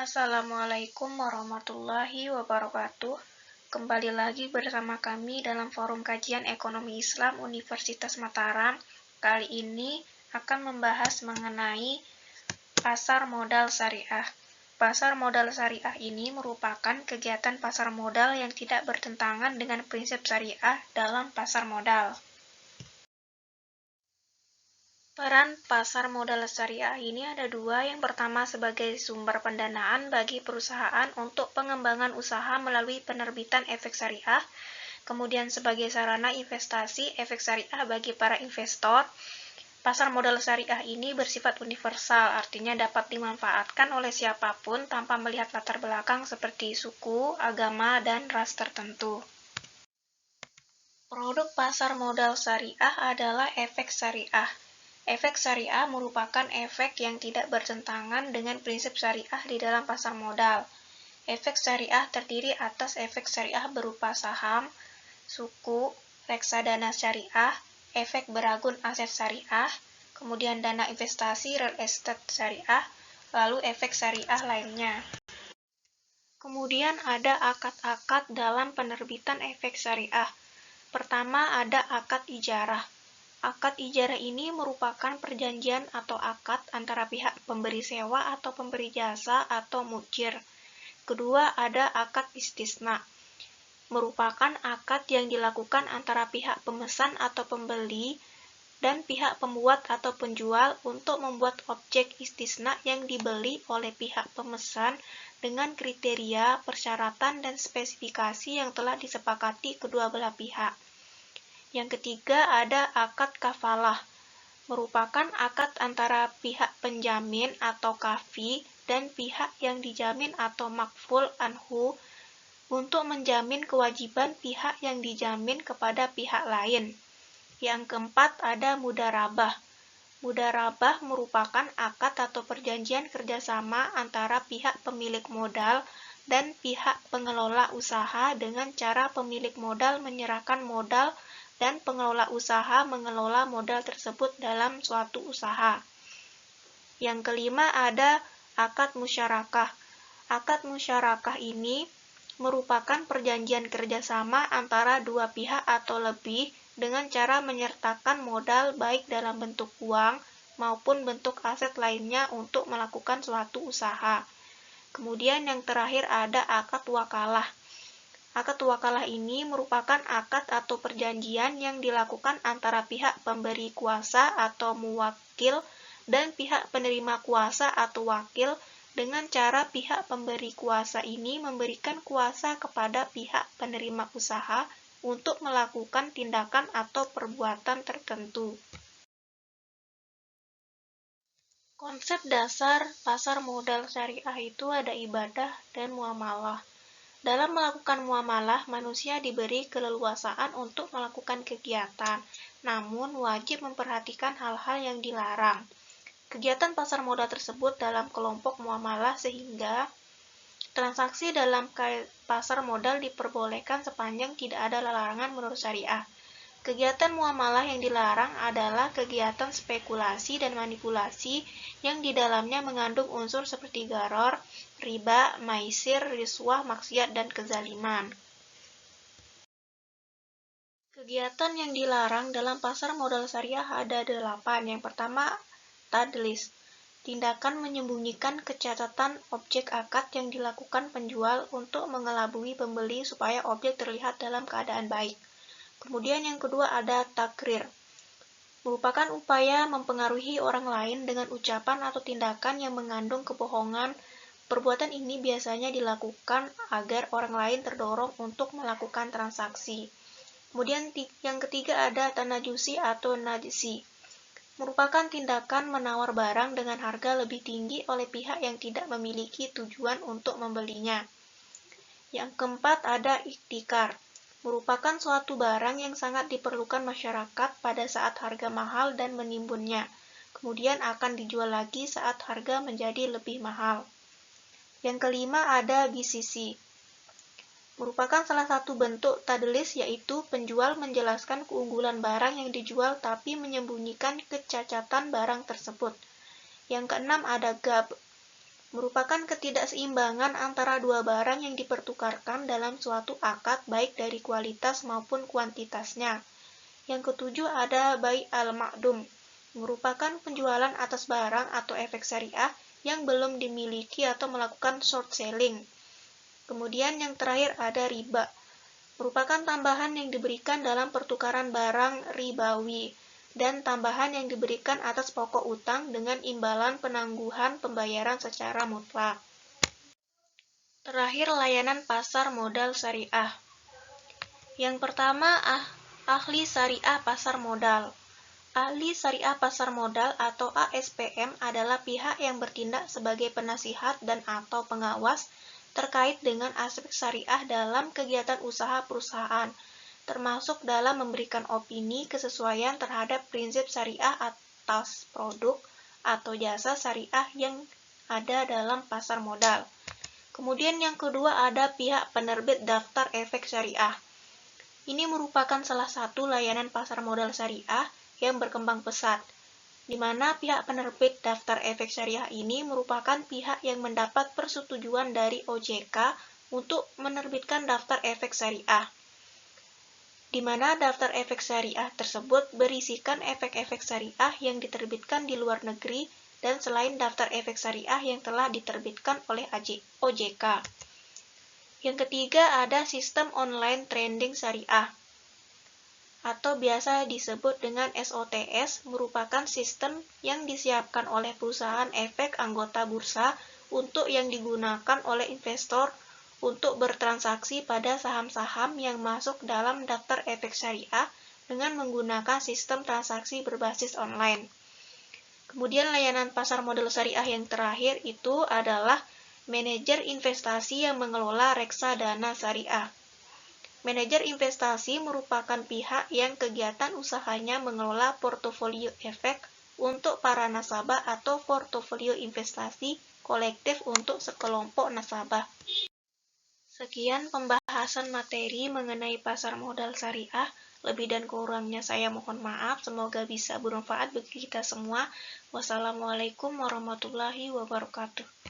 Assalamualaikum warahmatullahi wabarakatuh. Kembali lagi bersama kami dalam forum kajian ekonomi Islam Universitas Mataram. Kali ini akan membahas mengenai pasar modal syariah. Pasar modal syariah ini merupakan kegiatan pasar modal yang tidak bertentangan dengan prinsip syariah dalam pasar modal. Peran pasar modal syariah ini ada dua. Yang pertama sebagai sumber pendanaan bagi perusahaan untuk pengembangan usaha melalui penerbitan efek syariah, kemudian sebagai sarana investasi efek syariah bagi para investor. Pasar modal syariah ini bersifat universal, artinya dapat dimanfaatkan oleh siapapun tanpa melihat latar belakang seperti suku, agama, dan ras tertentu. Produk pasar modal syariah adalah efek syariah. Efek syariah merupakan efek yang tidak bertentangan dengan prinsip syariah di dalam pasar modal. Efek syariah terdiri atas efek syariah berupa saham, suku, reksadana syariah, efek beragun aset syariah, kemudian dana investasi real estate syariah, lalu efek syariah lainnya. Kemudian ada akad-akad dalam penerbitan efek syariah. Pertama ada akad ijarah. Akad ijarah ini merupakan perjanjian atau akad antara pihak pemberi sewa atau pemberi jasa atau mujir. Kedua ada akad istisna. Merupakan akad yang dilakukan antara pihak pemesan atau pembeli dan pihak pembuat atau penjual untuk membuat objek istisna yang dibeli oleh pihak pemesan dengan kriteria, persyaratan, dan spesifikasi yang telah disepakati kedua belah pihak. Yang ketiga ada akad kafalah, merupakan akad antara pihak penjamin atau kafi dan pihak yang dijamin atau makful anhu untuk menjamin kewajiban pihak yang dijamin kepada pihak lain. Yang keempat ada mudharabah. Mudharabah merupakan akad atau perjanjian kerjasama antara pihak pemilik modal dan pihak pengelola usaha dengan cara pemilik modal menyerahkan modal dan pengelola usaha mengelola modal tersebut dalam suatu usaha. Yang kelima ada akad musyarakah. Akad musyarakah ini merupakan perjanjian kerjasama antara dua pihak atau lebih dengan cara menyertakan modal baik dalam bentuk uang maupun bentuk aset lainnya untuk melakukan suatu usaha. Kemudian yang terakhir ada akad wakalah. Akad wakalah ini merupakan akad atau perjanjian yang dilakukan antara pihak pemberi kuasa atau muwakil dan pihak penerima kuasa atau wakil dengan cara pihak pemberi kuasa ini memberikan kuasa kepada pihak penerima usaha untuk melakukan tindakan atau perbuatan tertentu. Konsep dasar pasar modal syariah itu ada ibadah dan muamalah. Dalam melakukan muamalah, manusia diberi keleluasaan untuk melakukan kegiatan, namun wajib memperhatikan hal-hal yang dilarang. Kegiatan pasar modal tersebut dalam kelompok muamalah sehingga transaksi dalam pasar modal diperbolehkan sepanjang tidak ada larangan menurut syariah. Kegiatan muamalah yang dilarang adalah kegiatan spekulasi dan manipulasi yang di dalamnya mengandung unsur seperti gharor, riba, maisir, riswah, maksiat, dan kezaliman. Kegiatan yang dilarang dalam pasar modal syariah ada 8. Yang pertama, tadlis. Tindakan menyembunyikan kecacatan objek akad yang dilakukan penjual untuk mengelabui pembeli supaya objek terlihat dalam keadaan baik. Kemudian yang kedua ada takrir. Merupakan upaya mempengaruhi orang lain dengan ucapan atau tindakan yang mengandung kebohongan. Perbuatan ini biasanya dilakukan agar orang lain terdorong untuk melakukan transaksi. Kemudian yang ketiga ada tanajusi atau najsi. Merupakan tindakan menawar barang dengan harga lebih tinggi oleh pihak yang tidak memiliki tujuan untuk membelinya. Yang keempat ada ihtikar. Merupakan suatu barang yang sangat diperlukan masyarakat pada saat harga mahal dan menimbunnya. Kemudian akan dijual lagi saat harga menjadi lebih mahal. Yang kelima ada bisisi. Merupakan salah satu bentuk tadlis yaitu penjual menjelaskan keunggulan barang yang dijual tapi menyembunyikan kecacatan barang tersebut. Yang keenam ada gab. merupakan ketidakseimbangan antara dua barang yang dipertukarkan dalam suatu akad baik dari kualitas maupun kuantitasnya. Yang ketujuh ada bai al-ma'dum, merupakan penjualan atas barang atau efek syariah yang belum dimiliki atau melakukan short selling. Kemudian yang terakhir ada riba, merupakan tambahan yang diberikan dalam pertukaran barang ribawi, dan tambahan yang diberikan atas pokok utang dengan imbalan penangguhan pembayaran secara mutlak. Terakhir, layanan pasar modal syariah. Yang pertama, ahli syariah pasar modal. Ahli syariah pasar modal atau ASPM adalah pihak yang bertindak sebagai penasihat dan atau pengawas terkait dengan aspek syariah dalam kegiatan usaha perusahaan, termasuk dalam memberikan opini kesesuaian terhadap prinsip syariah atas produk atau jasa syariah yang ada dalam pasar modal. Kemudian yang kedua ada pihak penerbit daftar efek syariah. Ini merupakan salah satu layanan pasar modal syariah yang berkembang pesat, di mana pihak penerbit daftar efek syariah ini merupakan pihak yang mendapat persetujuan dari OJK untuk menerbitkan daftar efek syariah, di mana daftar efek syariah tersebut berisikan efek-efek syariah yang diterbitkan di luar negeri dan selain daftar efek syariah yang telah diterbitkan oleh OJK. Yang ketiga ada sistem online trading syariah, atau biasa disebut dengan SOTS, merupakan sistem yang disiapkan oleh perusahaan efek anggota bursa untuk yang digunakan oleh investor untuk bertransaksi pada saham-saham yang masuk dalam daftar efek syariah dengan menggunakan sistem transaksi berbasis online. Kemudian layanan pasar modal syariah yang terakhir itu adalah manajer investasi yang mengelola reksadana syariah. Manajer investasi merupakan pihak yang kegiatan usahanya mengelola portofolio efek untuk para nasabah atau portofolio investasi kolektif untuk sekelompok nasabah. Sekian pembahasan materi mengenai pasar modal syariah. Lebih dan kurangnya saya mohon maaf, semoga bisa bermanfaat bagi kita semua. Wassalamualaikum warahmatullahi wabarakatuh.